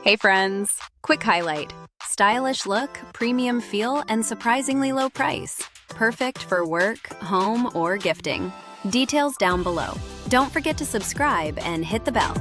Hey friends! Quick highlight. Stylish look, premium feel, and surprisingly low price. Perfect for work, home, or gifting. Details down below. Don't forget to subscribe and hit the bell.